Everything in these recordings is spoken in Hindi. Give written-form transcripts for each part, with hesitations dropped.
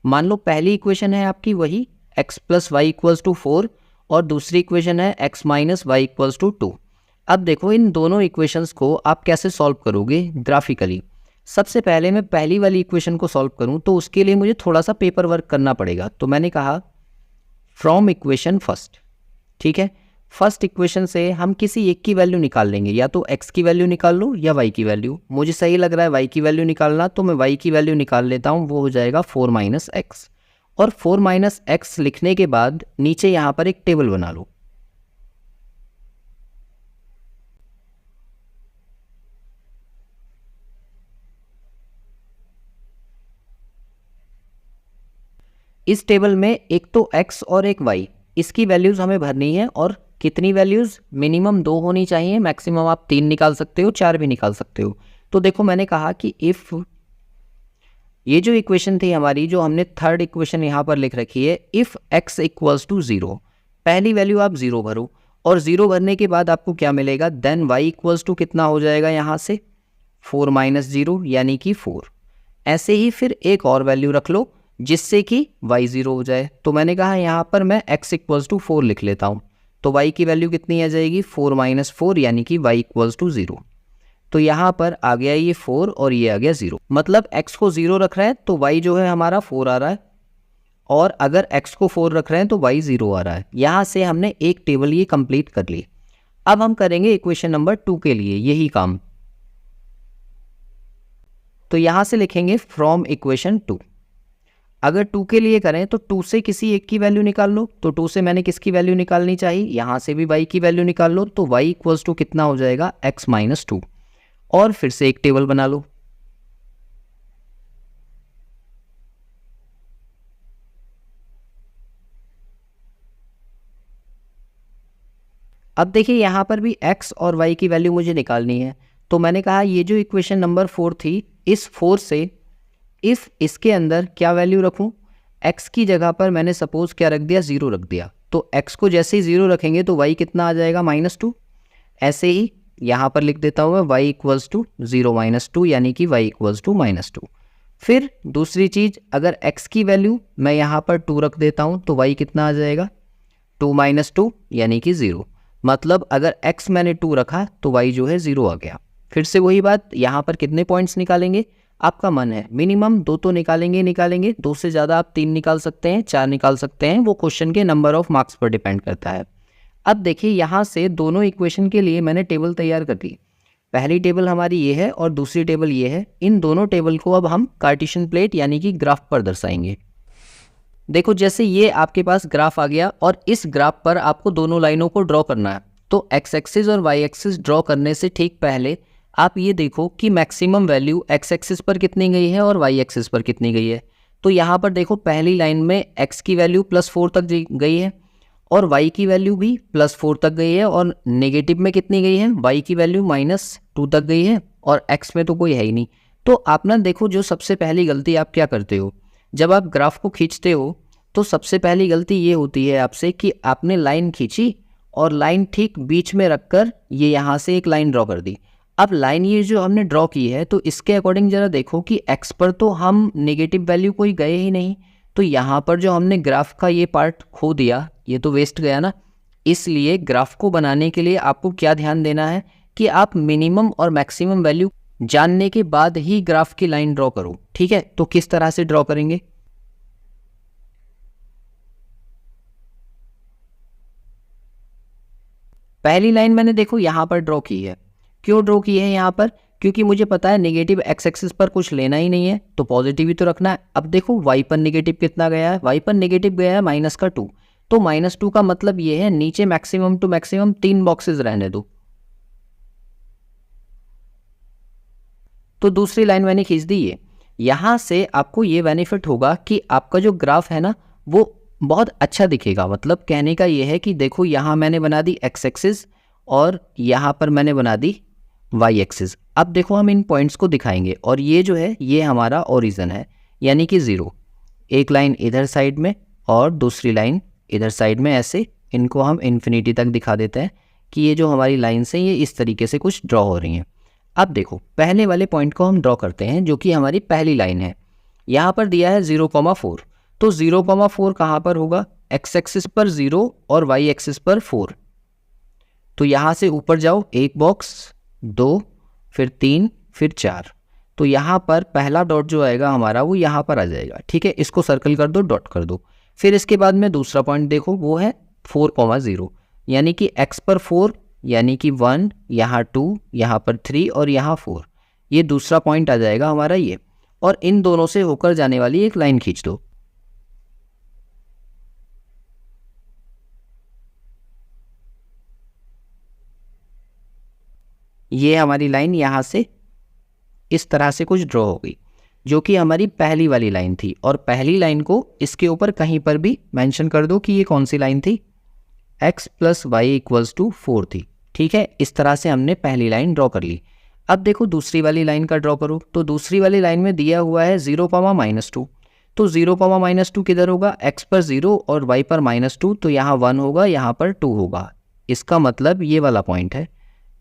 मान लो पहली इक्वेशन है आपकी वही x plus y equals to 4 और दूसरी इक्वेशन है x minus y equals to 2। अब देखो इन दोनों इक्वेशंस को आप कैसे सॉल्व करोगे ग्राफिकली। सबसे पहले मैं पहली वाली इक्वेशन को सॉल्व करूं तो उसके लिए मुझे थोड़ा सा पेपर वर्क करना पड़ेगा। तो मैंने कहा फ्रॉम इक्वेशन फर्स्ट, ठीक है। फर्स्ट इक्वेशन से हम किसी एक की वैल्यू निकाल लेंगे, या तो x की वैल्यू निकाल लो या y की वैल्यू। मुझे सही लग रहा है y की वैल्यू निकालना, तो मैं y की वैल्यू निकाल लेता हूँ, वो हो जाएगा 4 माइनस एक्स। और 4 माइनस एक्स लिखने के बाद नीचे यहाँ पर एक टेबल बना लो। इस टेबल में एक तो x और एक y, इसकी वैल्यूज़ हमें भरनी है। और कितनी वैल्यूज़? मिनिमम 2 होनी चाहिए, मैक्सिमम आप 3 निकाल सकते हो, 4 भी निकाल सकते हो। तो देखो मैंने कहा कि इफ़ ये जो इक्वेशन थी हमारी, जो हमने थर्ड इक्वेशन यहाँ पर लिख रखी है, इफ़ x इक्वल्स टू 0, पहली वैल्यू आप 0 भरो और 0 भरने के बाद आपको क्या मिलेगा, देन y इक्वल्स टू कितना हो जाएगा यहाँ से 4 माइनस 0 यानी कि 4। ऐसे ही फिर एक और वैल्यू रख लो जिससे कि y 0 हो जाए। तो मैंने कहा यहाँ पर मैं x इक्वल्स टू 4 लिख लेता हूँ, तो y की वैल्यू कितनी आ जाएगी 4 माइनस 4 यानी कि y इक्वल्स टू 0। तो यहाँ पर आ गया ये 4 और ये आ गया 0, मतलब x को 0 रख रहे हैं तो y जो है हमारा 4 आ रहा है, और अगर x को 4 रख रहे हैं तो y 0 आ रहा है। यहाँ से हमने एक टेबल ये कंप्लीट कर ली। अब हम करेंगे इक्वेशन नंबर 2 के लिए यही काम। तो यहाँ से लिखेंगे फ्रॉम इक्वेशन 2। अगर 2 के लिए करें तो 2 से किसी एक की वैल्यू निकाल लो। तो 2 से मैंने किसकी वैल्यू निकालनी चाहिए, यहाँ से भी y की वैल्यू निकाल लो। तो y इक्वल्स टू कितना हो जाएगा x माइनस 2, और फिर से एक टेबल बना लो। अब देखिए यहाँ पर भी x और y की वैल्यू मुझे निकालनी है। तो मैंने कहा ये जो इक्वेशन नंबर 4 थी, इस 4 से इफ़ इसके अंदर क्या वैल्यू रखूं, x की जगह पर मैंने सपोज क्या रख दिया, 0 रख दिया। तो x को जैसे ही 0 रखेंगे तो y कितना आ जाएगा -2। ऐसे ही यहाँ पर लिख देता हूँ मैं y इक्वल्स टू 0 माइनस 2 यानी कि y इक्वल्स टू -2। फिर दूसरी चीज़, अगर x की वैल्यू मैं यहाँ पर 2 रख देता हूँ तो y कितना आ जाएगा 2 माइनस 2 यानी कि 0। मतलब अगर x मैंने 2 रखा तो y जो है 0 आ गया। फिर से वही बात, यहाँ पर कितने पॉइंट्स निकालेंगे, आपका मन है। मिनिमम 2 तो निकालेंगे, 2 से ज़्यादा आप 3 निकाल सकते हैं, 4 निकाल सकते हैं, वो क्वेश्चन के नंबर ऑफ मार्क्स पर डिपेंड करता है। अब देखिए यहाँ से दोनों इक्वेशन के लिए मैंने टेबल तैयार कर दी। पहली टेबल हमारी ये है और दूसरी टेबल ये है। इन दोनों टेबल को अब हम कार्टेशियन प्लेट यानी कि ग्राफ पर दर्शाएंगे। देखो जैसे ये आपके पास ग्राफ आ गया और इस ग्राफ पर आपको दोनों लाइनों को ड्रॉ करना है। तो एक्स एक्सिस और वाई एक्सिस ड्रॉ करने से ठीक पहले आप ये देखो कि मैक्सिमम वैल्यू एक्स एक्सिस पर कितनी गई है और वाई एक्सिस पर कितनी गई है। तो यहाँ पर देखो पहली लाइन में एक्स की वैल्यू +4 तक गई है और y की वैल्यू भी +4 तक गई है, और नेगेटिव में कितनी गई है, y की वैल्यू -2 तक गई है, और x में तो कोई है ही नहीं। तो आप ना देखो, जो सबसे पहली गलती आप क्या करते हो, जब आप ग्राफ को खींचते हो तो सबसे पहली गलती ये होती है आपसे कि आपने लाइन खींची और लाइन ठीक बीच में रखकर ये यहाँ से एक लाइन ड्रॉ कर दी। अब लाइन ये जो हमने ड्रॉ की है तो इसके अकॉर्डिंग ज़रा देखो कि x पर तो हम नेगेटिव वैल्यू कोई गए ही नहीं, तो यहाँ पर जो हमने ग्राफ का ये पार्ट खो दिया, ये तो वेस्ट गया ना। इसलिए ग्राफ को बनाने के लिए आपको क्या ध्यान देना है कि आप मिनिमम और मैक्सिमम वैल्यू जानने के बाद ही ग्राफ की लाइन ड्रॉ करो, ठीक है। तो किस तरह से ड्रॉ करेंगे, पहली लाइन मैंने देखो यहाँ पर ड्रॉ की है। क्यों ड्रॉ की है यहाँ पर, क्योंकि मुझे पता है नेगेटिव एक्स एक्सिस पर कुछ लेना ही नहीं है, तो पॉजिटिव ही तो रखना है। अब देखो वाई पर नेगेटिव कितना गया है, वाई पर नेगेटिव गया है -2, तो -2 का मतलब ये है नीचे मैक्सिमम टू मैक्सिमम 3 बॉक्सेस रहने दो। तो दूसरी लाइन मैंने खींच दी है। यहाँ से आपको ये बेनिफिट होगा कि आपका जो ग्राफ है ना वो बहुत अच्छा दिखेगा। मतलब कहने का ये है कि देखो यहाँ मैंने बना दी एक्स एक्सिस और यहाँ पर मैंने बना दी वाई एक्सिस। अब देखो हम इन पॉइंट्स को दिखाएंगे और ये जो है ये हमारा ओरिजिन है यानी कि 0। एक लाइन इधर साइड में और दूसरी लाइन इधर साइड में, ऐसे इनको हम इन्फिनिटी तक दिखा देते हैं कि ये जो हमारी लाइन्स हैं ये इस तरीके से कुछ ड्रॉ हो रही हैं। अब देखो पहले वाले पॉइंट को हम ड्रॉ करते हैं जो कि हमारी पहली लाइन है। यहाँ पर दिया है 0,4, तो 0,4 कहाँ पर होगा? एक्स एक्सिस पर 0 और वाई एक्सिस पर 4। तो यहाँ से ऊपर जाओ, एक बॉक्स, 2, फिर 3, फिर 4। तो यहाँ पर पहला डॉट जो आएगा हमारा वो यहाँ पर आ जाएगा, ठीक है। इसको सर्कल कर दो, डॉट कर दो। फिर इसके बाद में दूसरा पॉइंट देखो, वो है 4,0, यानी कि x पर 4, यानी कि 1, यहाँ 2, यहाँ पर 3 और यहाँ 4। ये दूसरा पॉइंट आ जाएगा हमारा ये। और इन दोनों से होकर जाने वाली एक लाइन खींच दो। ये हमारी लाइन यहाँ से इस तरह से कुछ ड्रॉ हो गई, जो कि हमारी पहली वाली लाइन थी। और पहली लाइन को इसके ऊपर कहीं पर भी मेंशन कर दो कि ये कौन सी लाइन थी, x + y = 4 थी, ठीक है। इस तरह से हमने पहली लाइन ड्रॉ कर ली। अब देखो दूसरी वाली लाइन का ड्रॉ करो। तो दूसरी वाली लाइन में दिया हुआ है 0,-2। तो 0,-2 किधर होगा? x पर 0 और y पर -2। तो यहाँ 1 होगा, यहाँ पर 2 होगा। इसका मतलब ये वाला पॉइंट है।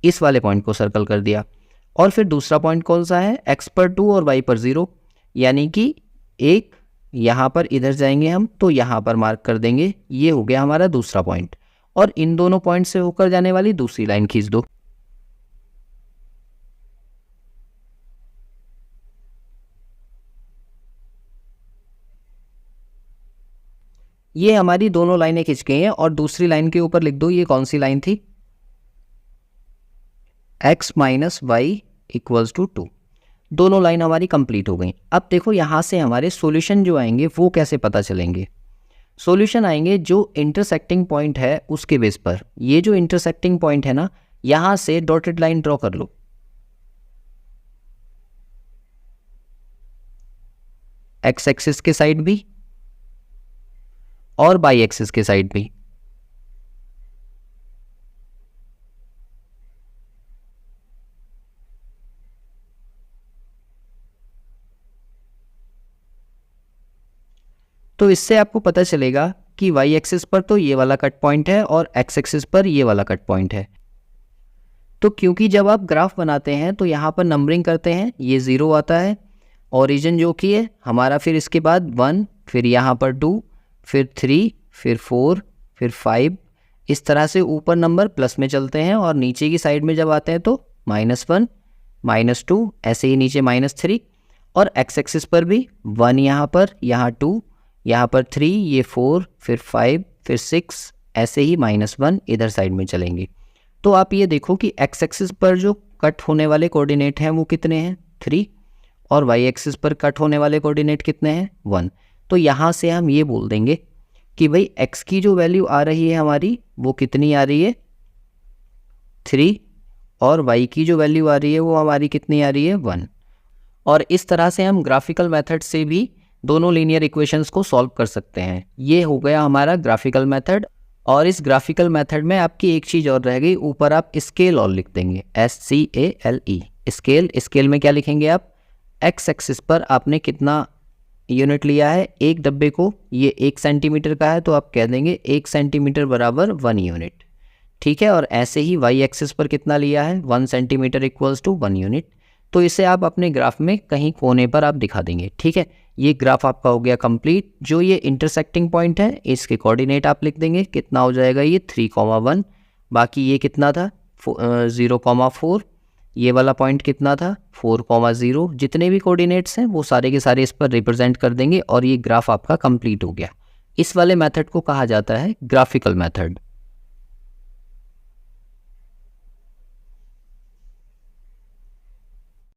इस वाले पॉइंट को सर्कल कर दिया। और फिर दूसरा पॉइंट कौन सा है? x पर 2 और y पर 0, यानी कि एक यहाँ पर इधर जाएंगे हम, तो यहाँ पर मार्क कर देंगे। ये हो गया हमारा दूसरा पॉइंट। और इन दोनों पॉइंट से होकर जाने वाली दूसरी लाइन खींच दो। ये हमारी दोनों लाइनें खिंच गई हैं। और दूसरी लाइन के ऊपर लिख दो, ये कौन सी लाइन थी? x - y = 2। दोनों लाइन हमारी कंप्लीट हो गई। अब देखो यहाँ से हमारे सॉल्यूशन जो आएंगे वो कैसे पता चलेंगे? सॉल्यूशन आएंगे जो इंटरसेक्टिंग पॉइंट है उसके बेस पर। ये जो इंटरसेक्टिंग पॉइंट है ना, यहाँ से डॉटेड लाइन ड्रॉ कर लो। एक्स एक्सिस के साइड भी और वाई एक्सिस के साइड भी। तो इससे आपको पता चलेगा कि वाई एक्सिस पर तो ये वाला कट पॉइंट है और एक्स एक्सिस पर ये वाला कट पॉइंट है। तो क्योंकि जब आप ग्राफ बनाते हैं तो यहाँ पर नंबरिंग करते हैं, ये 0 आता है, ओरिजिन जो कि है हमारा, फिर इसके बाद 1, फिर यहाँ पर 2, फिर 3, फिर 4, फिर 5। इस तरह से ऊपर नंबर प्लस में चलते हैं और नीचे की साइड में जब आते हैं तो -1, -2, ऐसे ही नीचे -3। और एक्स एक्सिस पर भी 1 यहाँ पर, यहाँ 2, यहाँ पर 3, ये 4, फिर 5, फिर 6, ऐसे ही -1 इधर साइड में चलेंगे। तो आप ये देखो कि एक्स एक्सिस पर जो कट होने वाले कोऑर्डिनेट हैं वो कितने हैं? 3। और वाई एक्सिस पर कट होने वाले कोऑर्डिनेट कितने हैं? 1। तो यहाँ से हम ये बोल देंगे कि भाई x की जो वैल्यू आ रही है हमारी वो कितनी आ रही है? 3। और y की जो वैल्यू आ रही है वो हमारी कितनी आ रही है? 1। और इस तरह से हम ग्राफिकल मेथड से भी दोनों लीनियर इक्वेशंस को सॉल्व कर सकते हैं। ये हो गया हमारा ग्राफिकल मेथड। और इस ग्राफिकल मेथड में आपकी एक चीज़ और रह गई, ऊपर आप स्केल और लिख देंगे, SCALE, स्केल। स्केल में क्या लिखेंगे आप? एक्स एक्सिस पर आपने कितना यूनिट लिया है एक डब्बे को, ये 1 सेंटीमीटर का है, तो आप कह देंगे 1 सेंटीमीटर बराबर 1 यूनिट, ठीक है। और ऐसे ही वाई एक्सिस पर कितना लिया है? 1 सेंटीमीटर = 1 यूनिट। तो इसे आप अपने ग्राफ में कहीं कोने पर आप दिखा देंगे, ठीक है। ये ग्राफ आपका हो गया कंप्लीट। जो ये इंटरसेक्टिंग पॉइंट है इसके कोऑर्डिनेट आप लिख देंगे, कितना हो जाएगा? ये 3,1। बाकी ये कितना था? 0,4। ये वाला पॉइंट कितना था? 4,0। जितने भी कोऑर्डिनेट्स हैं वो सारे के सारे इस पर रिप्रेजेंट कर देंगे और ये ग्राफ आपका कंप्लीट हो गया। इस वाले मेथड को कहा जाता है ग्राफिकल मेथड।